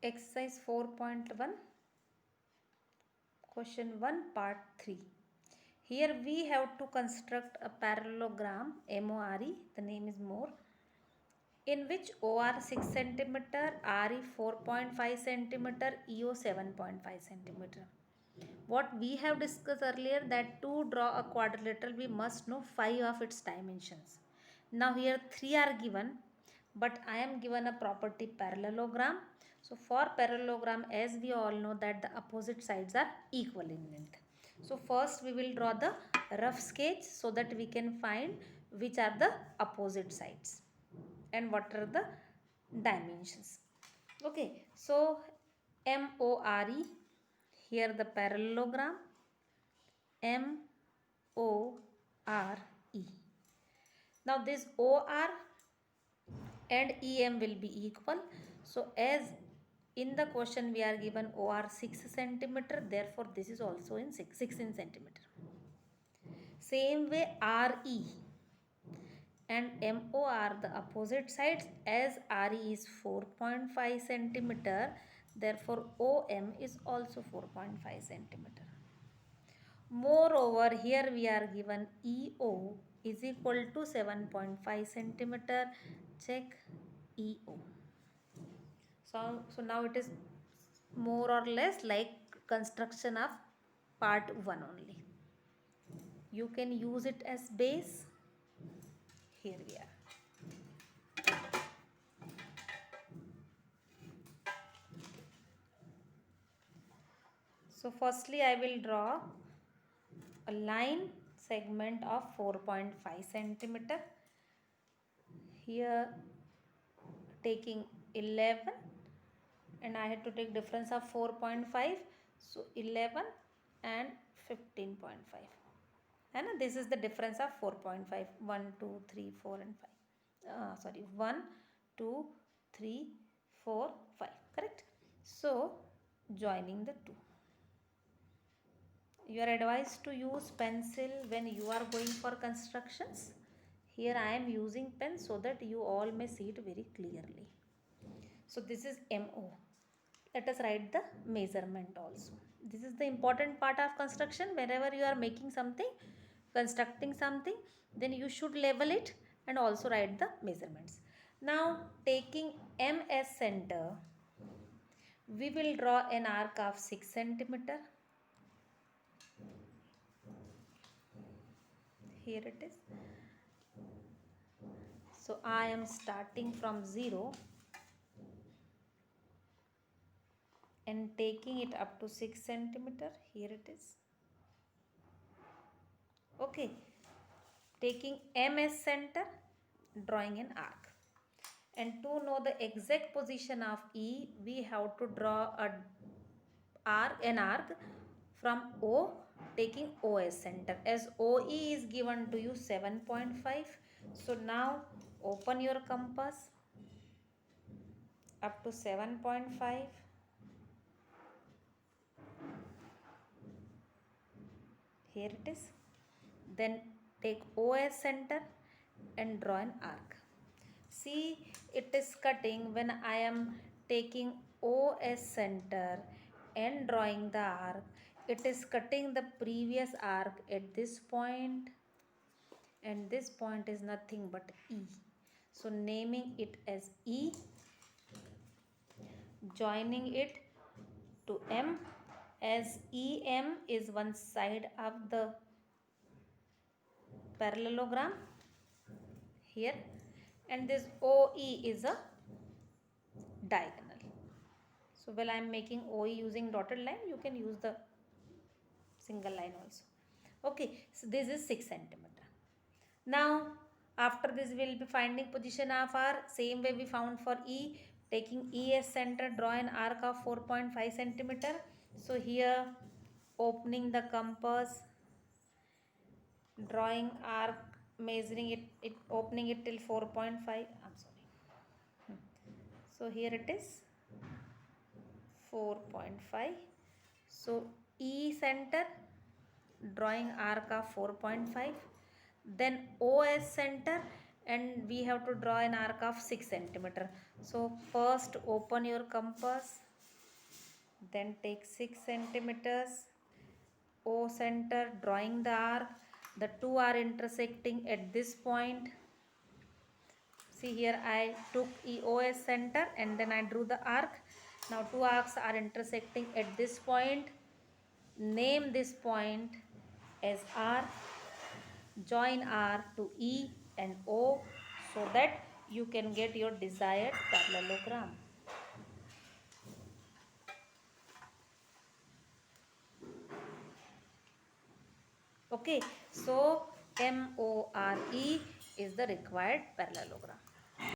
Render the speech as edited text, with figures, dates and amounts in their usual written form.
Exercise 4.1, question 1, part 3. Here we have to construct a parallelogram, MORE, the name is more, in which OR 6 cm, RE 4.5 cm, EO 7.5 cm. What we have discussed earlier, that to draw a quadrilateral we must know 5 of its dimensions. Now here 3 are given, but I am given a property parallelogram. So for parallelogram, as we all know that the opposite sides are equal in length. So first we will draw the rough sketch so that we can find which are the opposite sides and what are the dimensions. Okay, so MORE, here the parallelogram, MORE. Now this OR and EM will be equal. So as in the question we are given OR 6 centimeter, therefore this is also in 16 centimeter. Same way RE and MOR, the opposite sides, as RE is 4.5 centimeter, therefore OM is also 4.5 centimeter. Moreover, here we are given EO is equal to 7.5 centimeter. Check EO. So now it is more or less like construction of part 1 only. You can use it as base. Here we are. So firstly I will draw a line segment of 4.5 centimeter. Here taking 11 and I had to take difference of 4.5, so 11 and 15.5, and this is the difference of 4.5, 1 2 3 4 and 5, sorry, 1 2 3 4 5, correct. So joining the two, you are advised to use pencil when you are going for constructions. Here I am using pen so that you all may see it very clearly. So this is MO. Let us write the measurement also. This is the important part of construction. Whenever you are making something, constructing something, then you should level it and also write the measurements. Now taking M as center, we will draw an arc of 6 centimeter. Here it is. So I am starting from 0 and taking it up to 6 centimeter. Here it is. Okay, taking M as center, drawing an arc. And to know the exact position of E, we have to draw an arc from O, taking O as center. As OE is given to you 7.5. So now open your compass up to 7.5. Here it is. Then take O as center and draw an arc. See, it is cutting when I am taking O as center and drawing the arc. It is cutting the previous arc at this point, and this point is nothing but E. So naming it as E, joining it to M, as EM is one side of the parallelogram here, and this OE is a diagonal. So while I am making OE using dotted line, you can use the single line also. Okay, so this is 6 centimeter. Now after this we will be finding position of R, same way we found for E, taking E as center, draw an arc of 4.5 centimeter. So here opening the compass, drawing arc, measuring it opening it till 4.5. I'm sorry. So here it is 4.5. So E center, drawing arc of 4.5, then O as center, and we have to draw an arc of 6 centimeter. So first open your compass, then take 6 centimeters. O center, drawing the arc. The two are intersecting at this point. See here, I took EOS center and then I drew the arc. Now two arcs are intersecting at this point. Name this point as R. Join R to E and O so that you can get your desired parallelogram. Okay, so MORE is the required parallelogram.